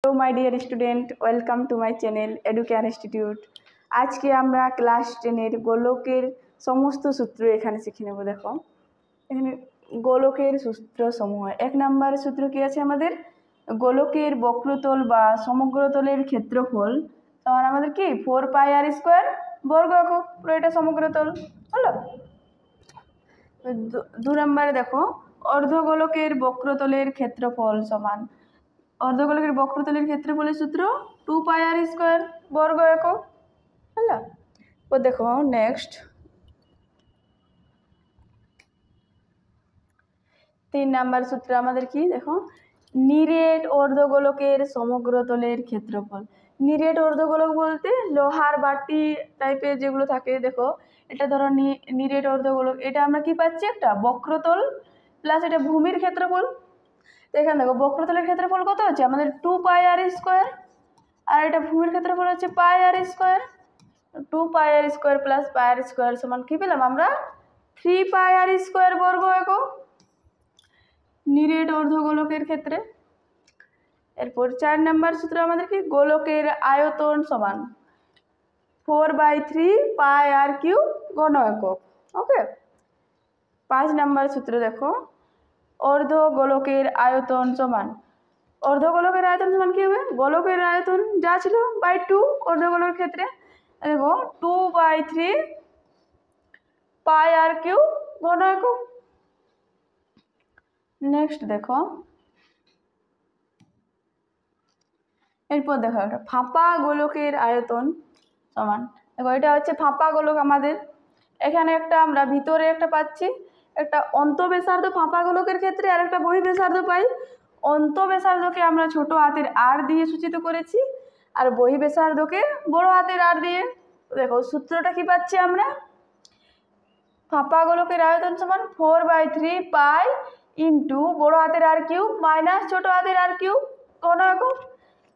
Hello my dear student, welcome to my channel Educare institute. आज के আমরা class 10 এর গোলকের সমস্ত সূত্র এখানে শিখে নেব। দেখো এখানে গোলকের সূত্রসমূহ। এক নম্বর সূত্র কি আছে আমাদের? গোলকের বক্রতল বা সমগ্রতলের ক্ষেত্রফল সমান আমাদের কি 4 পাই আর স্কয়ার বর্গ একক। পুরো এটা সমগ্রতল হলো। দু নম্বরে দেখো অর্ধগোলকের বক্রতলের ক্ষেত্রফল সমান অর্ধগোলকের বক্রতলের ক্ষেত্রফলের সূত্র 2 পাই আর স্কয়ার বর্গ একক হলো। তো দেখো নেক্সট 3 নাম্বার সূত্র আমাদের কি? দেখো নিরেট অর্ধগোলকের সমগ্রতলের ক্ষেত্রফল। নিরেট অর্ধগোলক বলতে লোহার বাটি টাইপের যেগুলো থাকে। দেখো এটা ধরো নিরেট অর্ধগোলক, এটা আমরা কি পাচ্ছি? একটা বক্রতল প্লাস এটা ভূমির ক্ষেত্রফল। তো এখানে দেখো বক্রতলের ক্ষেত্রফল কত হচ্ছে আমাদের 2 পাই আর স্কয়ার, আর এটা ভূমির ক্ষেত্রফল হচ্ছে পাই আর স্কয়ার। 2 পাই আর স্কয়ার প্লাস পাই আর স্কয়ার সমান কি পেলাম আমরা? 3 পাই আর স্কয়ার বর্গ একক নিরেট অর্ধগোলকের ক্ষেত্রে। এরপর 4 নাম্বার সূত্র আমাদের কি? গোলকের আয়তন সমান 4/3 পাই আর কিউব ঘন একক। ওকে। 5 নাম্বার সূত্র দেখো অর্ধগোলকের আয়তন সমান অর্ধগোলকের আয়তন সমান কি হবে? গোলকের আয়তন যা ছিল বাই 2 অর্ধগোলকের ক্ষেত্রে। দেখো 2/3 পাই আর কিউব ঘন একক। নেক্সট দেখো এরপর দেখো একটা ফাঁপা গোলকের আয়তন সমান। দেখো এটা হচ্ছে ফাঁপা গোলক আমাদের। এখানে একটা আমরা ভিতরে একটা পাচ্ছি, একটা অন্তঃব্যাসার্ধ ফাঁপা গোলকের ক্ষেত্রে আর একটা বহিঃব্যাসার্ধ পাই। অন্তঃব্যাসার্ধকে আমরা ছোট হাতের আর দিয়ে সূচিত করেছি, আর বহিঃব্যাসার্ধকে বড় হাতের আর দিয়ে। দেখো সূত্রটা কি পাচ্ছি আমরা? ফাঁপা গোলকের আয়তন সমান 4/3 পাই ইন্টু বড় হাতের আর কিউব মাইনাস ছোট হাতের আর কিউব ঘন একক,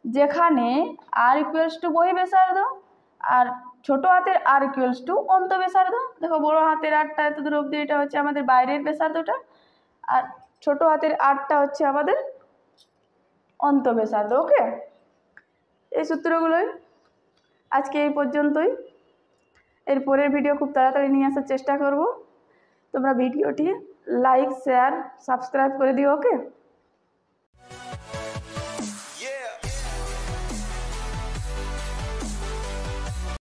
যেখানে আর ইকুয়ালস টু বহিঃব্যাসার্ধ আর ছোট হাতের আর ইকুয়ালস টু অন্তঃব্যাসার্ধ। দেখো বড় হাতের আরটা এত দূর অবধি, এটা হচ্ছে আমাদের বাইরের ব্যাসার্ধটা, আর ছোট হাতের আরটা হচ্ছে আমাদের অন্তঃব্যাসার্ধ। ওকে, এই সূত্রগুলোই আজকে এই পর্যন্তই। এর পরের ভিডিও খুব তাড়াতাড়ি নিয়ে আসার চেষ্টা করব। তোমরা ভিডিওটি লাইক, শেয়ার, সাবস্ক্রাইব করে দিও। ওকে।